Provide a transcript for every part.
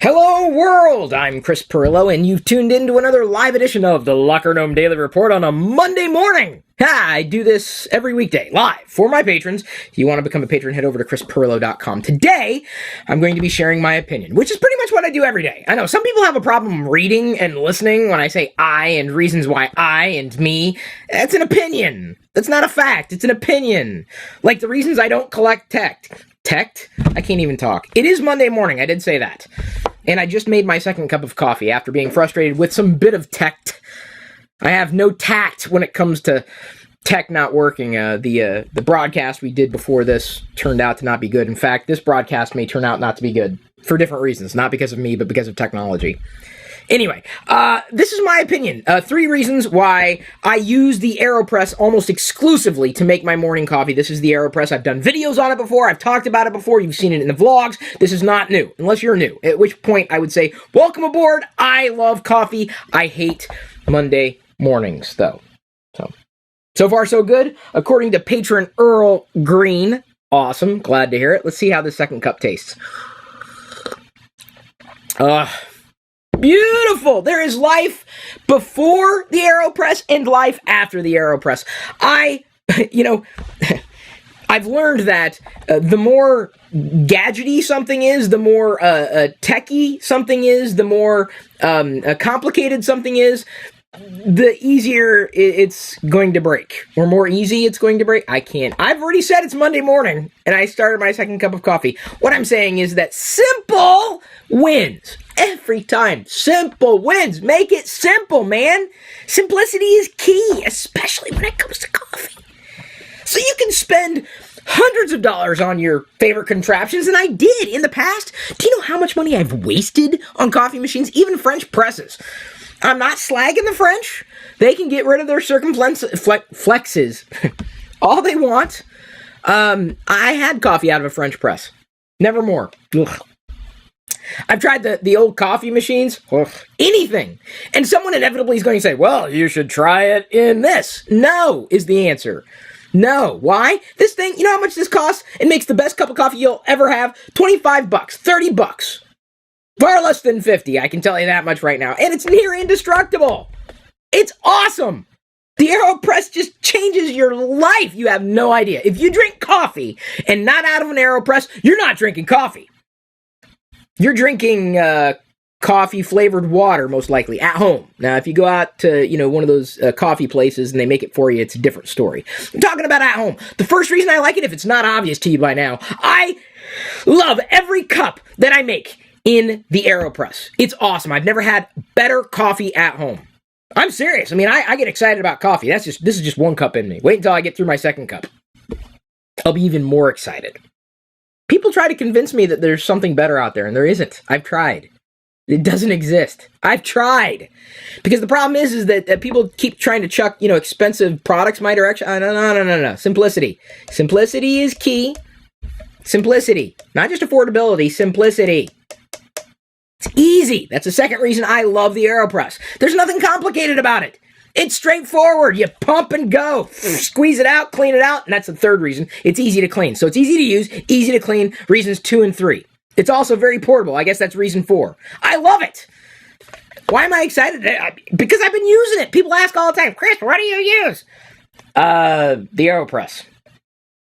Hello world, I'm Chris Pirillo, and you've tuned in to another live edition of the Locker Gnome Daily Report on a Monday morning. I do this every weekday, live, for my patrons. If you want to become a patron, head over to chrispirillo.com. Today, I'm going to be sharing my opinion, which is pretty much what I do every day. I know some people have a problem reading and listening when I say I and reasons why I and me. That's an opinion. That's not a fact. It's an opinion. Like the reasons I don't collect text. I can't even talk. It is Monday morning, I did say that. And I just made my second cup of coffee after being frustrated with some bit of tech. I have no tact when it comes to tech not working. The broadcast we did before this turned out to not be good. In fact, this broadcast may turn out not to be good for different reasons. Not because of me, but because of technology. Anyway, this is my opinion. 3 reasons why I use the AeroPress almost exclusively to make my morning coffee. This is the AeroPress. I've done videos on it before. I've talked about it before. You've seen it in the vlogs. This is not new, unless you're new. At which point I would say, welcome aboard. I love coffee. I hate Monday mornings, though. So far, so good. According to patron Earl Green. Awesome. Glad to hear it. Let's see how this second cup tastes. Beautiful! There is life before the AeroPress and life after the AeroPress. I've learned that the more gadgety something is, the more techy something is, the more complicated something is, the easier it's going to break. Or more easy it's going to break. I've already said it's Monday morning, and I started my second cup of coffee. What I'm saying is that simple wins. Every time. Simple wins. Make it simple, man. Simplicity is key, especially when it comes to coffee. So you can spend hundreds of dollars on your favorite contraptions, and I did in the past. Do you know how much money I've wasted on coffee machines? Even French presses. I'm not slagging the French. They can get rid of their flexes all they want. I had coffee out of a French press. Never more. Ugh. I've tried the old coffee machines. Ugh. Anything. And someone inevitably is going to say, well, you should try it in this. No is the answer. No. Why? This thing, you know how much this costs? It makes the best cup of coffee you'll ever have. $25, $30. Far less than 50, I can tell you that much right now. And it's near indestructible. It's awesome. The AeroPress just changes your life. You have no idea. If you drink coffee and not out of an AeroPress, you're not drinking coffee. You're drinking coffee-flavored water, most likely, at home. Now, if you go out to, one of those coffee places and they make it for you, it's a different story. I'm talking about at home. The first reason I like it, if it's not obvious to you by now, I love every cup that I make in the AeroPress. It's awesome. I've never had better coffee at home. I'm serious. I mean, I get excited about coffee. This is just one cup in me. Wait until I get through my second cup. I'll be even more excited. People try to convince me that there's something better out there, and there isn't. I've tried. It doesn't exist. I've tried. Because the problem is that people keep trying to chuck, expensive products my direction. No. Simplicity. Simplicity is key. Simplicity. Not just affordability, simplicity. It's easy. That's the second reason I love the AeroPress. There's nothing complicated about it. It's straightforward. You pump and go. Squeeze it out, clean it out, and that's the third reason. It's easy to clean. So it's easy to use, easy to clean, reasons 2 and 3. It's also very portable. I guess that's reason 4. I love it. Why am I excited? Because I've been using it. People ask all the time, Chris, what do you use? The AeroPress.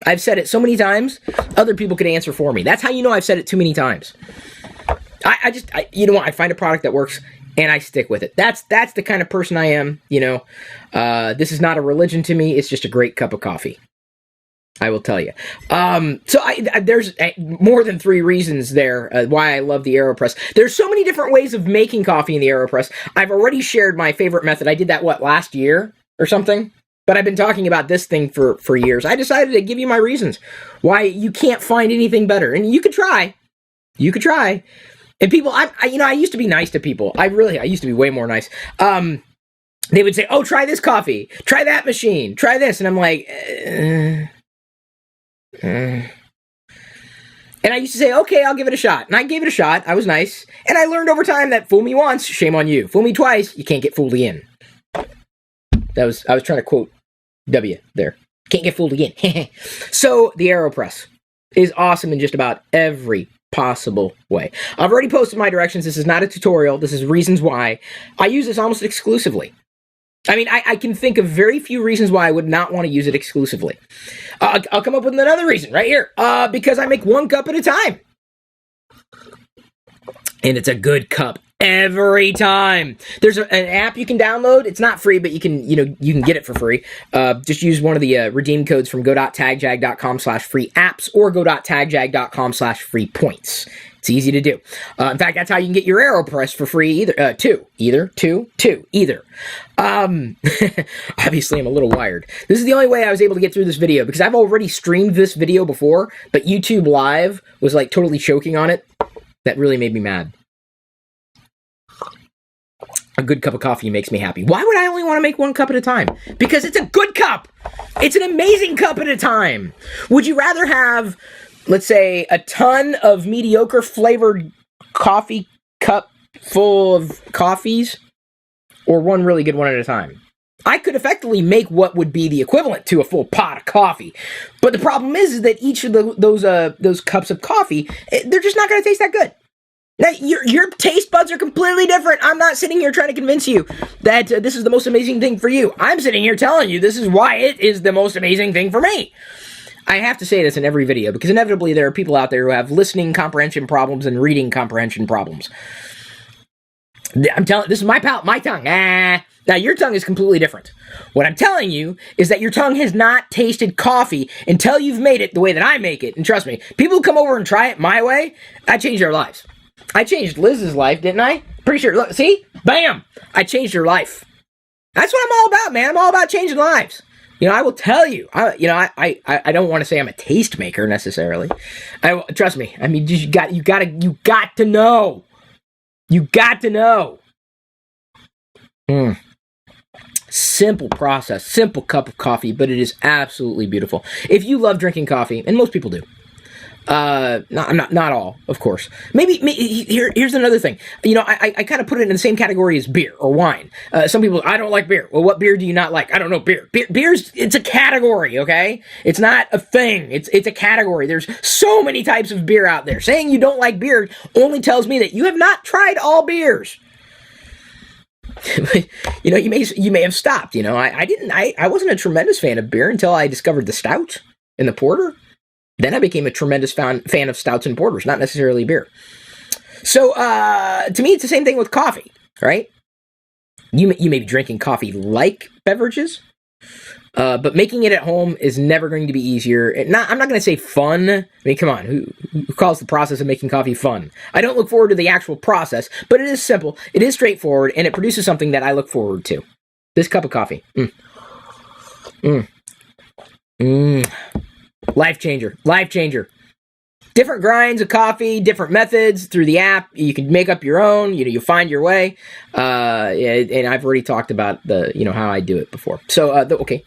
I've said it so many times, other people could answer for me. That's how you know I've said it too many times. I find a product that works and I stick with it. That's the kind of person I am, This is not a religion to me. It's just a great cup of coffee. I will tell you. There's more than 3 reasons there why I love the AeroPress. There's so many different ways of making coffee in the AeroPress. I've already shared my favorite method. I did that, last year or something? But I've been talking about this thing for years. I decided to give you my reasons why you can't find anything better. And you could try. You could try. And people, I used to be nice to people. I used to be way more nice. They would say, oh, try this coffee. Try that machine. Try this. And I'm like, And I used to say, okay, I'll give it a shot. And I gave it a shot. I was nice. And I learned over time that fool me once, shame on you. Fool me twice, you can't get fooled again. I was trying to quote W there. Can't get fooled again. So the AeroPress is awesome in just about every possible way. I've already posted my directions. This is not a tutorial. This is reasons why. I use this almost exclusively. I mean, I can think of very few reasons why I would not want to use it exclusively. I'll come up with another reason right here. Because I make 1 cup at a time. And it's a good cup every time. There's an app you can download. It's not free, but you can get it for free. Just use one of the redeem codes from go.tagjag.com/free apps or go.tagjag.com/free points. It's easy to do. In fact, that's how you can get your AeroPress for free either. Obviously, I'm a little wired. This is the only way I was able to get through this video because I've already streamed this video before, but YouTube Live was like totally choking on it. That really made me mad. A good cup of coffee makes me happy. Why would I only want to make 1 cup at a time? Because it's a good cup. It's an amazing cup at a time. Would you rather have, let's say, a ton of mediocre flavored coffee cup full of coffees or one really good one at a time? I could effectively make what would be the equivalent to a full pot of coffee. But the problem is that each of those cups of coffee, they're just not going to taste that good. Now, your taste buds are completely different. I'm not sitting here trying to convince you that this is the most amazing thing for you. I'm sitting here telling you this is why it is the most amazing thing for me. I have to say this in every video because inevitably there are people out there who have listening comprehension problems and reading comprehension problems. I'm telling, this is my tongue. Now, your tongue is completely different. What I'm telling you is that your tongue has not tasted coffee until you've made it the way that I make it. And trust me, people who come over and try it my way, I changed their lives. I changed Liz's life, didn't I? Pretty sure. Look, see? Bam! I changed her life. That's what I'm all about, man. I'm all about changing lives. You know, I will tell you. I don't want to say I'm a tastemaker necessarily. Trust me. I mean, you got to know. You got to know. Simple process, simple cup of coffee, but it is absolutely beautiful. If you love drinking coffee, and most people do, not all, of course. Maybe here's another thing. You know, I kind of put it in the same category as beer or wine. Some people, I don't like beer. Well, what beer do you not like? I don't know, beer. Beer's, it's a category, okay? It's not a thing. It's a category. There's so many types of beer out there. Saying you don't like beer only tells me that you have not tried all beers. You know, you may have stopped. You know, I wasn't a tremendous fan of beer until I discovered the stout and the porter. Then I became a tremendous fan of stouts and porters, not necessarily beer. So, to me, it's the same thing with coffee, right? You may be drinking coffee-like beverages, but making it at home is never going to be easier. I'm not going to say fun. I mean, come on, who calls the process of making coffee fun? I don't look forward to the actual process, but it is simple, it is straightforward, and it produces something that I look forward to. This cup of coffee. Life changer. Different grinds of coffee, different methods through the app. You can make up your own. You find your way. And I've already talked about how I do it before. So okay,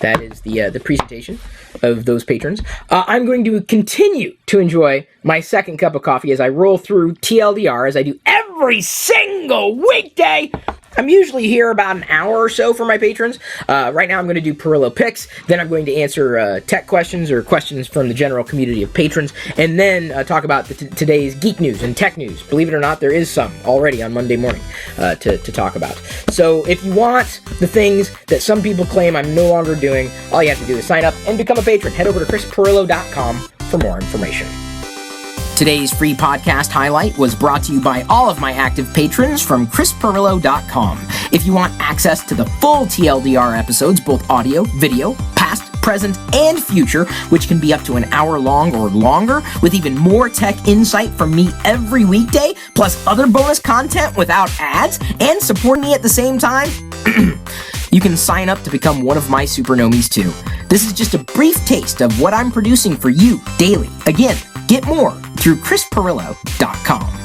that is the presentation of those patrons. I'm going to continue to enjoy my second cup of coffee as I roll through TLDR as I do every single weekday. I'm usually here about an hour or so for my patrons. Right now I'm going to do Pirillo picks, then I'm going to answer tech questions or questions from the general community of patrons, and then talk about today's geek news and tech news. Believe it or not, there is some already on Monday morning to talk about. So if you want the things that some people claim I'm no longer doing, all you have to do is sign up and become a patron. Head over to chrispirillo.com for more information. Today's free podcast highlight was brought to you by all of my active patrons from chrispirillo.com. If you want access to the full TLDR episodes, both audio, video, past, present, and future, which can be up to an hour long or longer, with even more tech insight from me every weekday, plus other bonus content without ads, and supporting me at the same time, you can sign up to become one of my supernomies too. This is just a brief taste of what I'm producing for you daily. Again, get more through chrispirillo.com.